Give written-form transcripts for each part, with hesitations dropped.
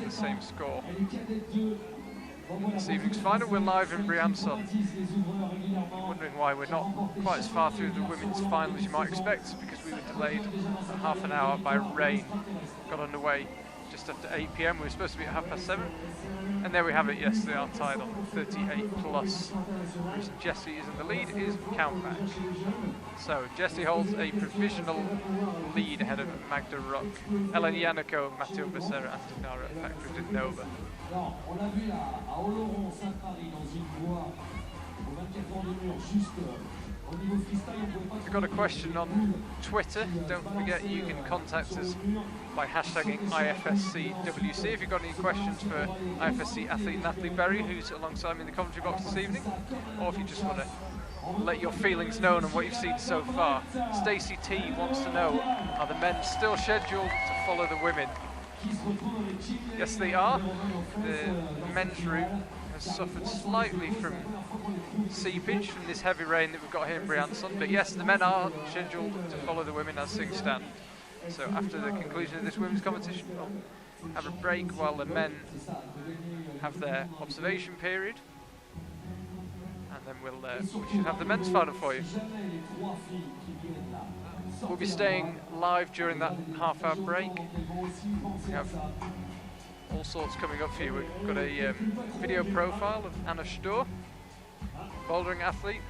the same score. This evening's final, we're live in Briançon. Wondering why we're not quite as far through the women's final as you might expect, because we were delayed half an hour by rain. Got underway just after 8 p.m. We were supposed to be at 7:30. And there we have it, yes, they are tied on 38 plus. Jessie is in the lead, is Countback. So Jessie holds a provisional lead ahead of Magda Ruck, Ellen Yannico, Matteo Becerra and Dinara Fakhrudinova. We've got a question on Twitter. Don't forget you can contact us by hashtagging IFSCWC if you've got any questions for IFSC athlete Natalie Berry, who's alongside me in the commentary box this evening, or if you just want to let your feelings known on what you've seen so far. Stacey T wants to know, are the men still scheduled to follow the women? Yes, they are. The men's route has suffered slightly from seepage from this heavy rain that we've got here in Briançon, but yes, the men are scheduled to follow the women as things stand. So after the conclusion of this women's competition, we'll have a break while the men have their observation period, and then we should have the men's final for you. We'll be staying live during that half-hour break. We have all sorts coming up for you. We've got a video profile of Anna Sturr, bouldering athlete.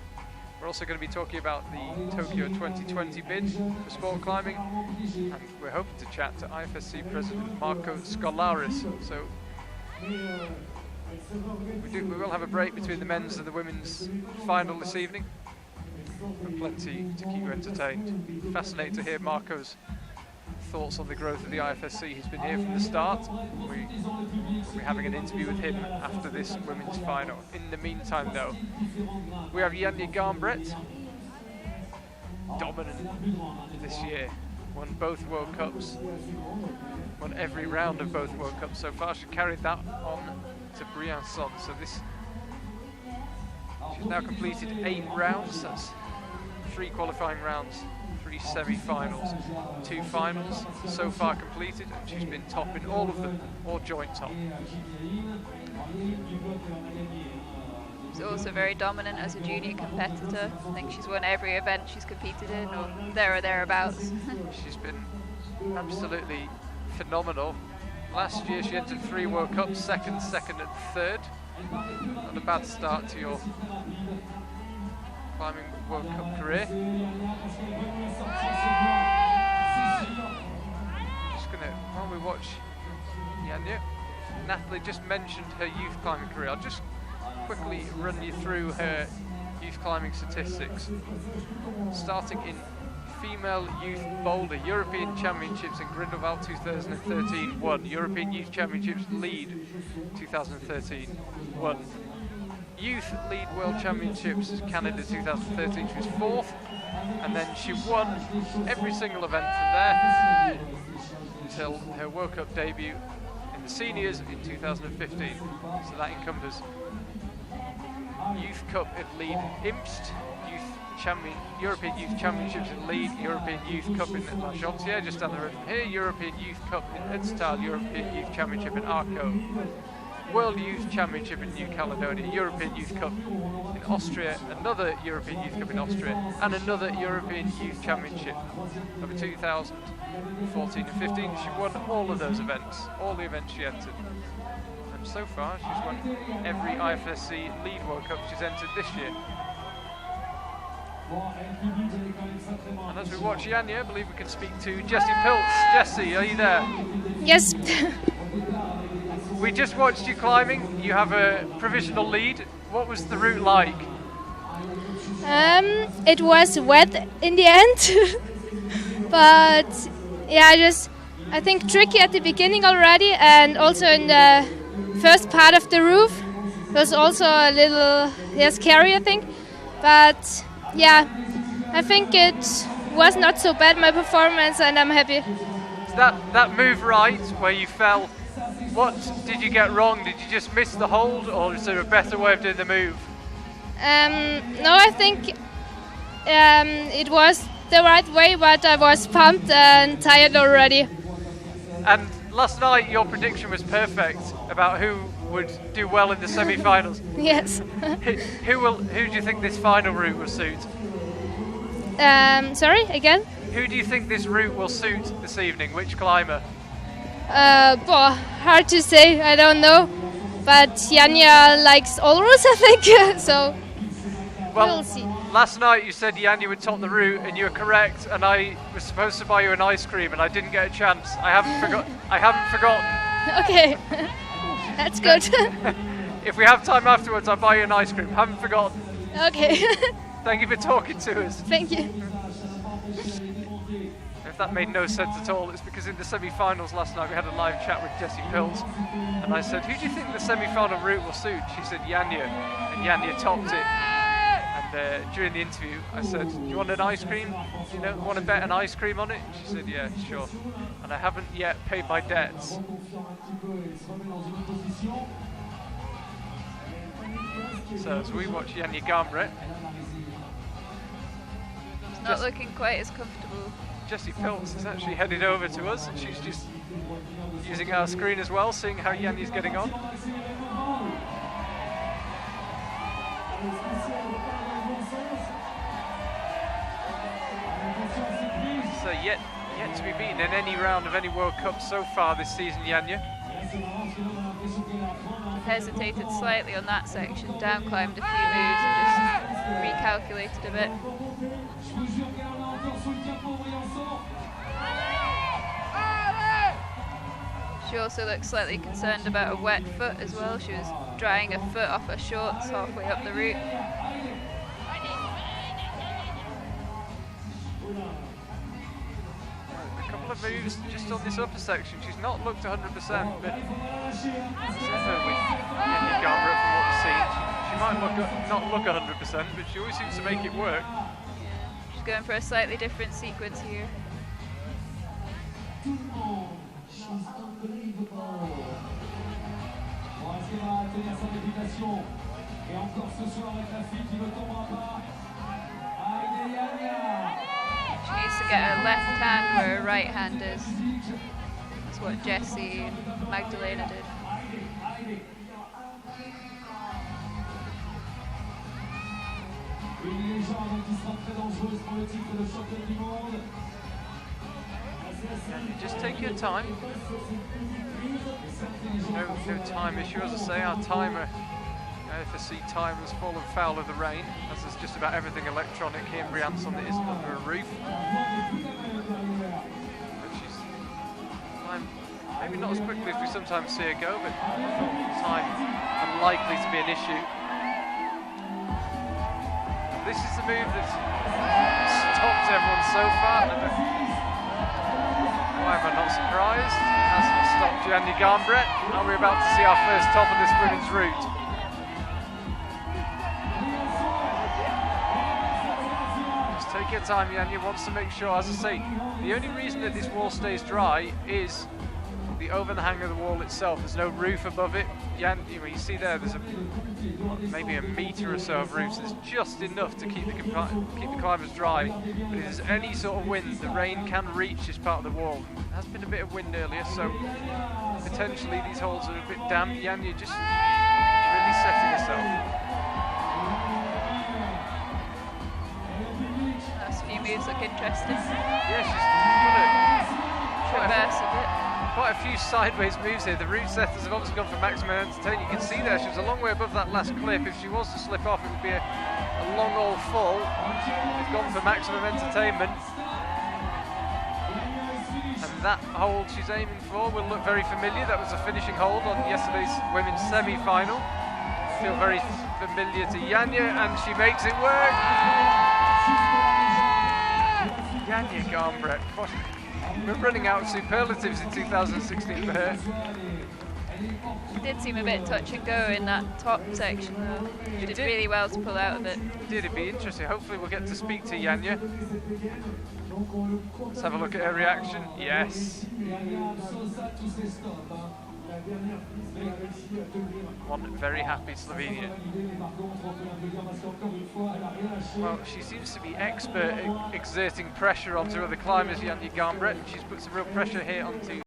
We're also going to be talking about the Tokyo 2020 bid for sport climbing, and we're hoping to chat to IFSC President Marco Skolaris. So we will have a break between the men's and the women's final this evening. But plenty to keep you entertained. Fascinating to hear Marco's thoughts on the growth of the IFSC. He's been here from the start. We'll be having an interview with him after this women's final. In the meantime, though, we have Janja Garnbret, dominant this year. Won both World Cups, won every round of both World Cups so far. She carried that on to Briançon. So she's now completed 8 rounds. That's 3 qualifying rounds, 3 semi-finals, 2 finals so far completed, and she's been top in all of them, or joint top. She's also very dominant as a junior competitor. I think she's won every event she's competed in, or there or thereabouts. She's been absolutely phenomenal. Last year she entered 3 World Cups, second and third. Not a bad start to your climbing World Cup career. Just gonna, while we watch Janja, Natalie just mentioned her youth climbing career. I'll just quickly run you through her youth climbing statistics. Starting in female youth boulder, European Championships in Grindelwald 2013, won. European Youth Championships lead 2013, won. Youth Lead World Championships Canada 2013, she was 4th, and then she won every single event from there until her World Cup debut in the seniors in 2015. So that encompasses Youth Cup in Lead Imst, European Youth Championships in Lead, European Youth Cup in La Jontière, just down the road from here, European Youth Cup in Udstal, European Youth Championship in Arco, World Youth Championship in New Caledonia, European Youth Cup in Austria, another European Youth Cup in Austria, and another European Youth Championship over 2014 and 15. She won all of those events, all the events she entered. And so far, she's won every IFSC Lead World Cup she's entered this year. And as we watch Janja, I believe we can speak to Jessie Piltz. Jessie, are you there? Yes. We just watched you climbing. You have a provisional lead. What was the route like? It was wet in the end, but yeah, I think tricky at the beginning already, and also in the first part of the roof was also a little scary, I think. But yeah, I think it was not so bad, my performance, and I'm happy. That move right where you fell, what did you get wrong? Did you just miss the hold, or is there a better way of doing the move? No, I think it was the right way, but I was pumped and tired already. And last night your prediction was perfect about who would do well in the semi-finals. Yes. Who do you think this final route will suit? Sorry, again? Who do you think this route will suit this evening? Which climber? Hard to say, I don't know. But Janja likes all routes, I think, so we'll see. Last night you said Janja would top the route, and you were correct, and I was supposed to buy you an ice cream, and I didn't get a chance. I haven't forgotten. Okay, that's good. If we have time afterwards, I'll buy you an ice cream. Haven't forgotten. Okay. Thank you for talking to us. Thank you. If that made no sense at all, it's because in the semi-finals last night we had a live chat with Jessie Pills, and I said, who do you think the semi-final route will suit? She said Janja, and Janja topped it. And during the interview I said, do you want an ice cream? You know, want to bet an ice cream on it? She said, yeah, sure. And I haven't yet paid my debts. So as we watch Janja Garnbret, it's not looking quite as comfortable. Jessie Pills has actually headed over to us, and she's just using our screen as well, seeing how Janja's getting on. So yet to be beaten in any round of any World Cup so far this season, Janja. Hesitated slightly on that section, down climbed a few moves and just recalculated a bit. She also looked slightly concerned about a wet foot as well. She was drying a foot off her shorts halfway up the route. A couple of moves just on this upper section. She's not looked 100%, but with Janja Garnbret from what we've seen, she might not look 100%, but she always seems to make it work. Yeah. She's going for a slightly different sequence here. She needs to get her left hand where her right hand is. That's what Jessie and Magdalena did. Just take your time. No time issue, as I say. Our timer, IFSC timer, has fallen foul of the rain, as there's just about everything electronic here in Briançon that isn't under a roof. But she's climbed, maybe not as quickly as we sometimes see her go, but time unlikely to be an issue. This is the move that's stopped everyone so far. Why am I not surprised? It hasn't stopped Janja Garnbret. Are we about to see our first top of this women's route? Just take your time, Janja wants to make sure, as I say, the only reason that this wall stays dry is the overhang of the wall itself. There's no roof above it. You see there, there's maybe a metre or so of roof, so there's just enough to keep the climbers dry. But if there's any sort of wind, the rain can reach this part of the wall. There has been a bit of wind earlier, so potentially these holes are a bit damp. Janja just really setting herself. Last few moves look interesting. Yeah, she's got Reverse a bit. quite a few sideways moves here. The route setters have obviously gone for maximum entertainment. You can see there she was a long way above that last clip. If she was to slip off, it would be a long old fall. They've gone for maximum entertainment. And that hold she's aiming for will look very familiar. That was a finishing hold on yesterday's women's semi-final. Feel very familiar to Janja, and she makes it work. Janja Garnbret. We're running out of superlatives in 2016 for her. It did seem a bit touch and go in that top section though. She did really well to pull out of it. It'd be interesting. Hopefully we'll get to speak to Janja. Let's have a look at her reaction. Yes. One very happy Slovenian. Well, she seems to be expert at exerting pressure onto other climbers, Janja Garnbret, and she's put some real pressure here onto